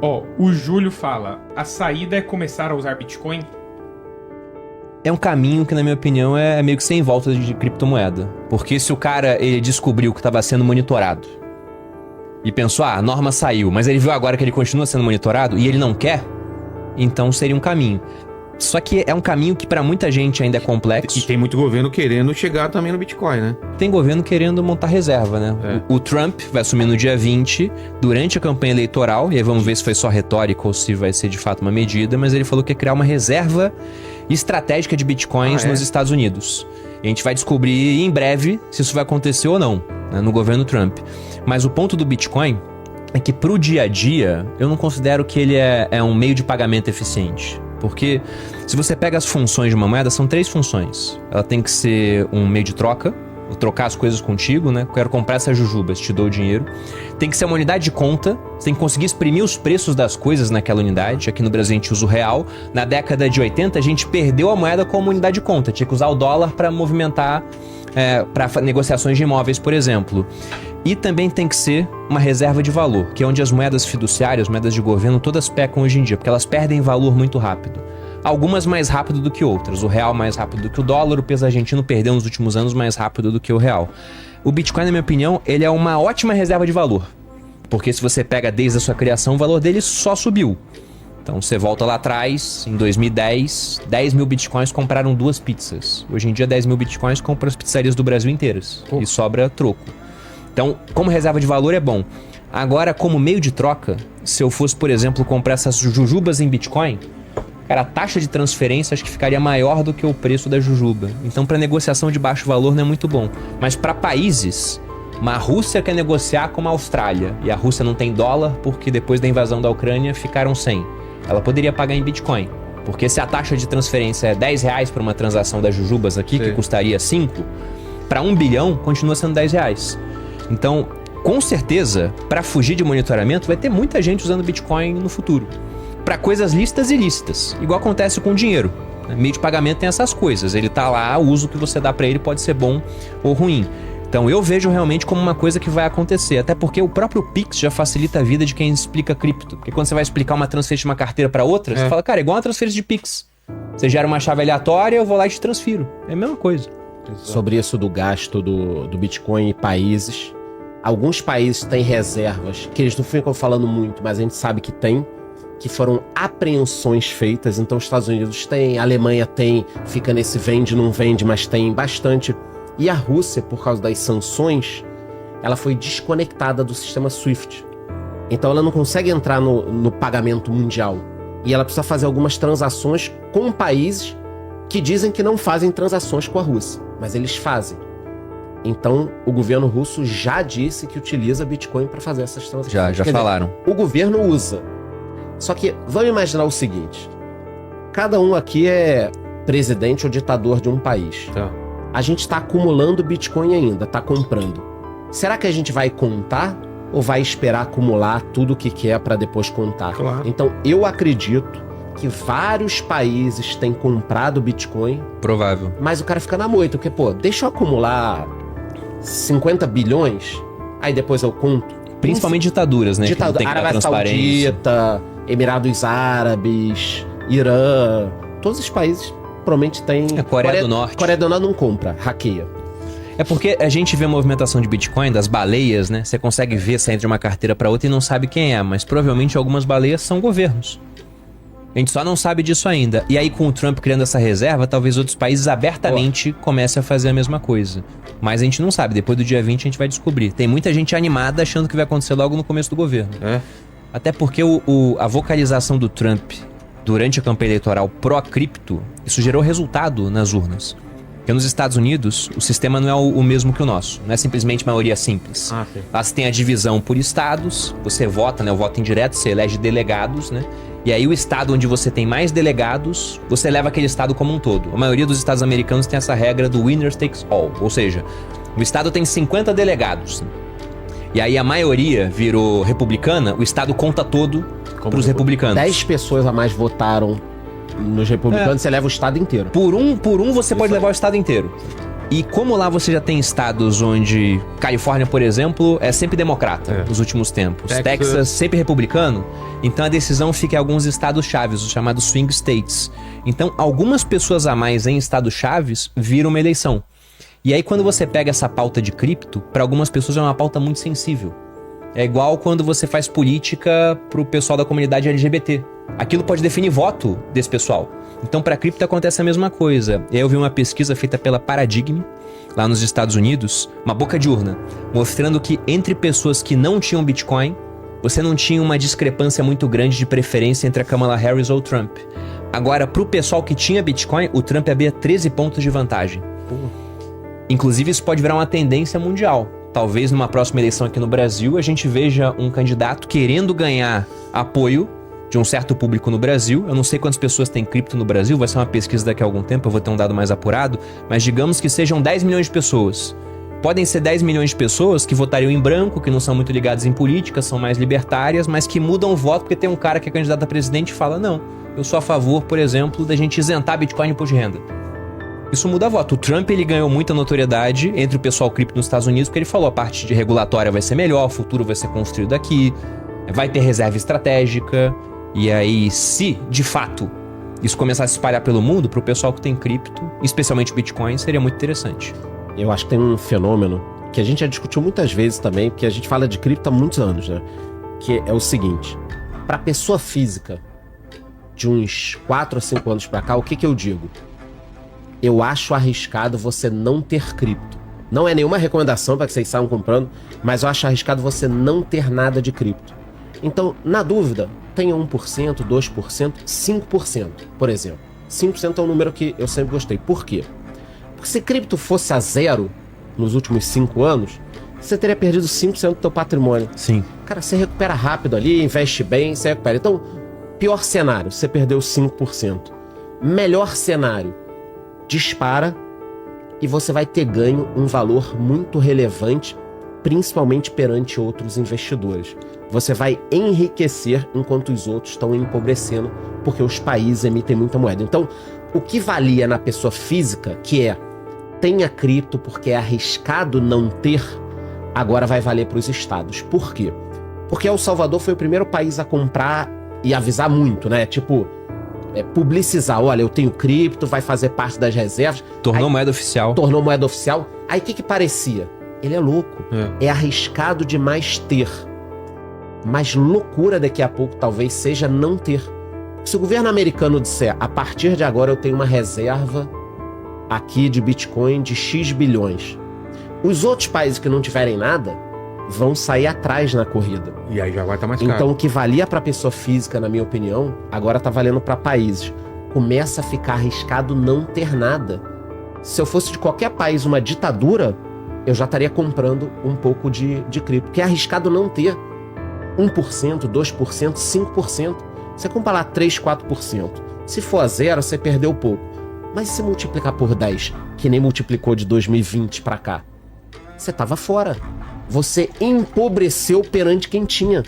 Ó, o Júlio fala, a saída é começar a usar Bitcoin? É um caminho que, na minha opinião, é meio que sem volta de criptomoeda. Porque se o cara ele descobriu que estava sendo monitorado e pensou, a norma saiu, mas ele viu agora que ele continua sendo monitorado e ele não quer, então seria um caminho. Só que é um caminho que pra muita gente ainda é complexo. E tem muito governo querendo chegar também no Bitcoin, né? Tem governo querendo montar reserva, né? O Trump vai assumir no dia 20, durante a campanha eleitoral, e aí vamos ver se foi só retórica ou se vai ser de fato uma medida, mas ele falou que ia criar uma reserva estratégica de Bitcoins nos Estados Unidos. E a gente vai descobrir em breve se isso vai acontecer ou não, né, no governo Trump. Mas o ponto do Bitcoin é que pro dia a dia, eu não considero que ele é um meio de pagamento eficiente. Porque se você pega as funções de uma moeda, são 3 funções. Ela tem que ser um meio de troca, vou trocar as coisas contigo, né? Quero comprar essas jujubas, te dou o dinheiro. Tem que ser uma unidade de conta, você tem que conseguir exprimir os preços das coisas naquela unidade. Aqui no Brasil a gente usa o real. Na década de 80 a gente perdeu a moeda como unidade de conta, tinha que usar o dólar para movimentar, para negociações de imóveis, por exemplo. E também tem que ser uma reserva de valor, que é onde as moedas fiduciárias, moedas de governo, todas pecam hoje em dia, porque elas perdem valor muito rápido. Algumas mais rápido do que outras. O real mais rápido do que o dólar, o peso argentino perdeu nos últimos anos mais rápido do que o real. O Bitcoin, na minha opinião, ele é uma ótima reserva de valor. Porque se você pega desde a sua criação, o valor dele só subiu. Então você volta lá atrás, em 2010, 10 mil bitcoins compraram 2 pizzas. Hoje em dia 10 mil bitcoins compram as pizzarias do Brasil inteiras. E sobra troco. Então, como reserva de valor é bom. Agora, como meio de troca, se eu fosse, por exemplo, comprar essas jujubas em Bitcoin, cara, a taxa de transferência acho que ficaria maior do que o preço da jujuba. Então, para negociação de baixo valor não é muito bom. Mas para países, a Rússia quer negociar com a Austrália, e a Rússia não tem dólar porque depois da invasão da Ucrânia ficaram sem. Ela poderia pagar em Bitcoin. Porque se a taxa de transferência é R$10 para uma transação das jujubas aqui, que custaria 5, para 1 bilhão continua sendo R$10. Então, com certeza, para fugir de monitoramento, vai ter muita gente usando Bitcoin no futuro. Para coisas lícitas e ilícitas, igual acontece com o dinheiro. Meio de pagamento tem essas coisas, ele tá lá, o uso que você dá para ele pode ser bom ou ruim. Então eu vejo realmente como uma coisa que vai acontecer, até porque o próprio Pix já facilita a vida de quem explica cripto. Porque quando você vai explicar uma transferência de uma carteira para outra, você fala, cara, é igual uma transferência de Pix. Você gera uma chave aleatória, eu vou lá e te transfiro. É a mesma coisa. Sobre isso do gasto do Bitcoin em países, alguns países têm reservas, que eles não ficam falando muito, mas a gente sabe que tem, que foram apreensões feitas. Então os Estados Unidos têm, a Alemanha tem, fica nesse vende, não vende, mas tem bastante. E a Rússia, por causa das sanções, ela foi desconectada do sistema SWIFT. Então ela não consegue entrar no pagamento mundial. E ela precisa fazer algumas transações com países que dizem que não fazem transações com a Rússia, mas eles fazem. Então, o governo russo já disse que utiliza Bitcoin para fazer essas transações. Já falaram. Dizer, o governo usa. Só que, vamos imaginar o seguinte. Cada um aqui é presidente ou ditador de um país. A gente está acumulando Bitcoin ainda, está comprando. Será que a gente vai contar ou vai esperar acumular tudo o que quer para depois contar? Claro. Então, eu acredito que vários países têm comprado Bitcoin. Provável. Mas o cara fica na moita, porque, pô, deixa eu acumular 50 bilhões, aí depois eu conto. Principalmente ditaduras, né? Ditadura, que não tem que dar Arábia transparência. Saudita, Emirados Árabes, Irã, todos os países provavelmente têm... Coreia do Norte. Coreia do Norte não compra, hackeia. É porque a gente vê a movimentação de Bitcoin, das baleias, né? Você consegue ver saindo de uma carteira para outra e não sabe quem é, mas provavelmente algumas baleias são governos. A gente só não sabe disso ainda. E aí, com o Trump criando essa reserva, talvez outros países abertamente comecem a fazer a mesma coisa. Mas a gente não sabe. Depois do dia 20 a gente vai descobrir. Tem muita gente animada achando que vai acontecer logo no começo do governo. Até porque a vocalização do Trump durante a campanha eleitoral pró-cripto, isso gerou resultado nas urnas. Porque nos Estados Unidos, o sistema não é o mesmo que o nosso. Não é simplesmente maioria simples. Lá você tem a divisão por estados, você vota, né? O voto indireto, você elege delegados, né? E aí o estado onde você tem mais delegados, você leva aquele estado como um todo. A maioria dos estados americanos tem essa regra do winner takes all. Ou seja, o estado tem 50 delegados. E aí a maioria virou republicana, o estado conta todo para os republicanos. 10 pessoas a mais votaram nos republicanos, você leva o estado inteiro. Por um você pode levar o estado inteiro. E como lá você já tem estados onde Califórnia, por exemplo, é sempre democrata nos últimos tempos. Texas sempre republicano. Então a decisão fica em alguns estados chaves, os chamados swing states. Então algumas pessoas a mais em estados chaves viram uma eleição. E aí quando você pega essa pauta de cripto, para algumas pessoas é uma pauta muito sensível. É igual quando você faz política pro pessoal da comunidade LGBT. Aquilo pode definir voto desse pessoal. Então, para cripto acontece a mesma coisa. Eu vi uma pesquisa feita pela Paradigm, lá nos Estados Unidos, uma boca de urna, mostrando que entre pessoas que não tinham Bitcoin, você não tinha uma discrepância muito grande de preferência entre a Kamala Harris ou o Trump. Agora, pro pessoal que tinha Bitcoin, o Trump havia 13 pontos de vantagem. Inclusive, isso pode virar uma tendência mundial. Talvez numa próxima eleição aqui no Brasil, a gente veja um candidato querendo ganhar apoio de um certo público no Brasil. Eu não sei quantas pessoas têm cripto no Brasil, vai ser uma pesquisa daqui a algum tempo, eu vou ter um dado mais apurado, mas digamos que sejam 10 milhões de pessoas. Podem ser 10 milhões de pessoas que votariam em branco, que não são muito ligadas em política, são mais libertárias, mas que mudam o voto porque tem um cara que é candidato a presidente e fala, não, eu sou a favor, por exemplo, da gente isentar Bitcoin de imposto de renda. Isso muda voto. O Trump, ele ganhou muita notoriedade entre o pessoal cripto nos Estados Unidos, porque ele falou, a parte de regulatória vai ser melhor, o futuro vai ser construído aqui, vai ter reserva estratégica. E aí, se, de fato, isso começar a se espalhar pelo mundo, pro pessoal que tem cripto, especialmente Bitcoin, seria muito interessante. Eu acho que tem um fenômeno que a gente já discutiu muitas vezes também, porque a gente fala de cripto há muitos anos, né? Que é o seguinte, pra pessoa física, de uns 4 a 5 anos pra cá, o que eu digo? Eu acho arriscado você não ter cripto. Não é nenhuma recomendação para que vocês saiam comprando, mas eu acho arriscado você não ter nada de cripto. Então, na dúvida, tenha 1%, 2%, 5%, por exemplo. 5% é um número que eu sempre gostei. Por quê? Porque se cripto fosse a zero nos últimos 5 anos, você teria perdido 5% do teu patrimônio. Sim. Cara, você recupera rápido ali, investe bem, você recupera. Então, pior cenário, você perdeu 5%. Melhor cenário, dispara e você vai ter ganho um valor muito relevante, principalmente perante outros investidores. Você vai enriquecer enquanto os outros estão empobrecendo, porque os países emitem muita moeda. Então, o que valia na pessoa física, que é tenha cripto porque é arriscado não ter, agora vai valer para os estados. Por quê? Porque El Salvador foi o primeiro país a comprar e avisar muito, né? Tipo, publicizar, olha, eu tenho cripto, vai fazer parte das reservas. Tornou moeda oficial. Tornou moeda oficial. Aí o que parecia? Ele é louco. É arriscado demais ter. Mas loucura daqui a pouco talvez seja não ter. Se o governo americano disser, a partir de agora eu tenho uma reserva aqui de Bitcoin de X bilhões, os outros países que não tiverem nada vão sair atrás na corrida. E aí já vai estar mais caro. Então o que valia para pessoa física, na minha opinião, agora tá valendo para países. Começa a ficar arriscado não ter nada. Se eu fosse de qualquer país uma ditadura, eu já estaria comprando um pouco de cripto. Porque é arriscado não ter 1%, 2%, 5%. Você compra lá 3, 4%. Se for a zero, você perdeu pouco. Mas se multiplicar por 10, que nem multiplicou de 2020 para cá, você tava fora. Você empobreceu perante quem tinha.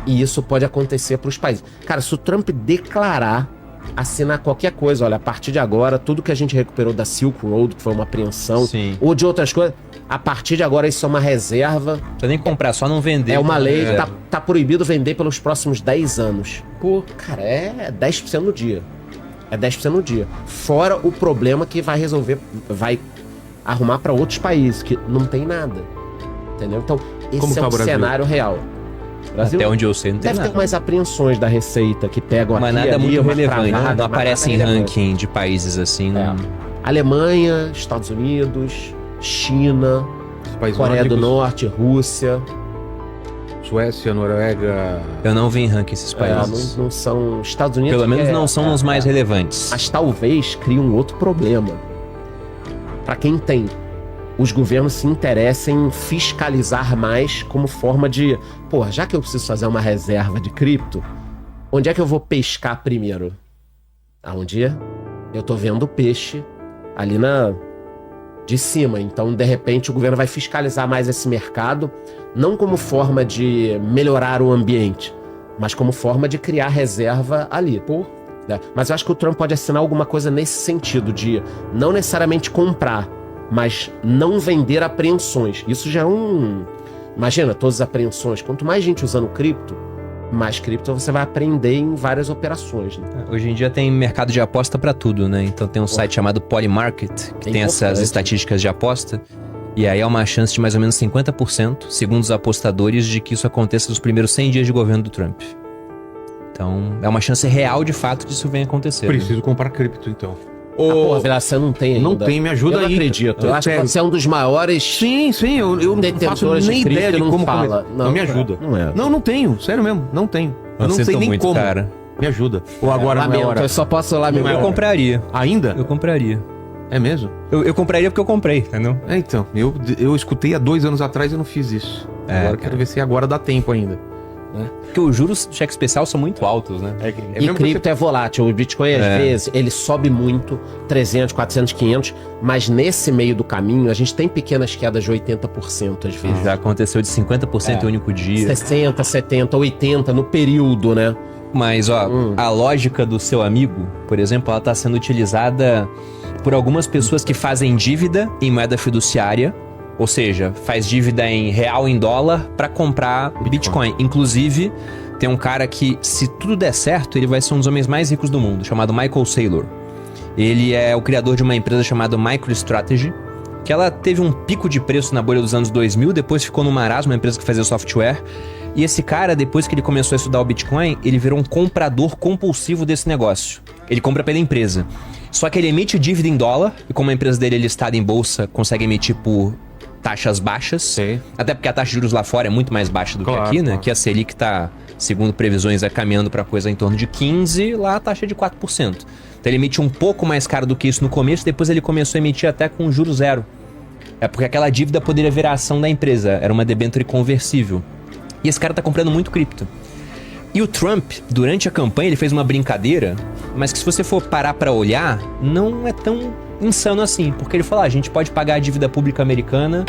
E isso pode acontecer para os países. Cara, se o Trump declarar, assinar qualquer coisa, olha, a partir de agora, tudo que a gente recuperou da Silk Road, que foi uma apreensão, Sim. ou de outras coisas, a partir de agora isso é uma reserva. Não precisa nem comprar, só não vender. É uma lei, tá proibido vender pelos próximos 10 anos. Pô, Cara, é 10% no dia. É 10% no dia. Fora o problema que vai resolver, vai arrumar para outros países, que não tem nada. Entendeu? Então, esse Como é tá o o Brasil? cenário real. Brasil Até onde eu sei, não tem deve nada. ter umas apreensões da Receita que pegam Mas aqui nada ali, muito uma relevante, travada, não mas aparece em nada relevante. ranking de países assim. É. Não... Alemanha, Estados Unidos, China, os países Coreia do nórdicos, Norte, Rússia. Suécia, Noruega. Eu não vi em ranking esses países. Não são Estados Unidos. Pelo menos não são os mais relevantes. Mas talvez crie um outro problema. Para quem tem, os governos se interessem em fiscalizar mais como forma de, pô, já que eu preciso fazer uma reserva de cripto, onde é que eu vou pescar primeiro? Aonde eu tô vendo peixe ali de cima. Então, de repente, o governo vai fiscalizar mais esse mercado, não como forma de melhorar o ambiente, mas como forma de criar reserva ali. Né? Mas eu acho que o Trump pode assinar alguma coisa nesse sentido, de não necessariamente comprar, mas não vender apreensões. Isso já é um... Imagina, todas as apreensões. Quanto mais gente usando cripto, mais cripto você vai aprender em várias operações, né? Hoje em dia tem mercado de aposta pra tudo, né? Então tem um site chamado Polymarket, que tem essas estatísticas de aposta. E aí é uma chance de mais ou menos 50%, segundo os apostadores, de que isso aconteça nos primeiros 100 dias de governo do Trump. Então é uma chance real, de fato, disso venha acontecer. Preciso comprar cripto, então. Pô, Vilela, você não tem ainda. Não tem, me ajuda aí. Eu não acredito. Eu acho que você é um dos maiores... Sim, eu não faço nem ideia de como começar. Não, me ajuda. Não tenho. Sério mesmo, não tenho. Eu não sei nem muito, como. Cara. Me ajuda. Ou agora não é hora. Eu só posso lá me Eu compraria. Ainda? Eu compraria. É mesmo? Eu compraria porque eu comprei, entendeu? É, então. Eu escutei há 2 anos atrás e eu não fiz isso. Agora quero ver se agora dá tempo ainda. Porque os juros do cheque especial são muito altos, né? E cripto é volátil. O Bitcoin, às vezes, ele sobe muito, 300, 400, 500, mas nesse meio do caminho, a gente tem pequenas quedas de 80%, às vezes. Já aconteceu de 50% em um único dia. 60, 70, 80 no período, né? Mas, ó, a lógica do seu amigo, por exemplo, ela tá sendo utilizada por algumas pessoas que fazem dívida em moeda fiduciária, ou seja, faz dívida em real, em dólar, para comprar Bitcoin. Inclusive, tem um cara que, se tudo der certo, ele vai ser um dos homens mais ricos do mundo, chamado Michael Saylor. Ele é o criador de uma empresa chamada MicroStrategy, que ela teve um pico de preço na bolha dos anos 2000, depois ficou no marasmo, uma empresa que fazia software. E esse cara, depois que ele começou a estudar o Bitcoin, ele virou um comprador compulsivo desse negócio. Ele compra pela empresa. Só que ele emite dívida em dólar, e como a empresa dele é listada em bolsa, consegue emitir por taxas baixas. Sim. Até porque a taxa de juros lá fora é muito mais baixa do que aqui, né? Que a Selic tá, segundo previsões, caminhando para coisa em torno de 15%, lá a taxa é de 4%. Então ele emite um pouco mais caro do que isso no começo, depois ele começou a emitir até com juros zero. É porque aquela dívida poderia virar ação da empresa, era uma debênture conversível. E esse cara tá comprando muito cripto. E o Trump, durante a campanha, ele fez uma brincadeira, mas que se você for parar pra olhar, não é tão insano assim. Porque ele falou, a gente pode pagar a dívida pública americana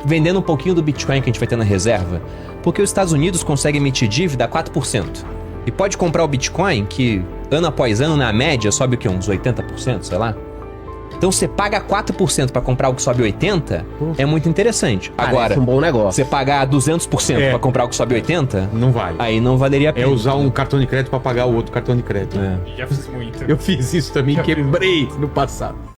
vendendo um pouquinho do Bitcoin que a gente vai ter na reserva. Porque os Estados Unidos conseguem emitir dívida a 4%. E pode comprar o Bitcoin, que ano após ano, na média, sobe o quê? Uns 80%, sei lá. Então você paga 4% pra comprar algo que sobe 80%, é muito interessante. Agora, um bom negócio. Você pagar 200% pra comprar algo que sobe 80%, não vale. Aí não valeria a pena. É usar um cartão de crédito pra pagar o outro cartão de crédito. Já fiz muito. Eu fiz isso também, quebrei no passado.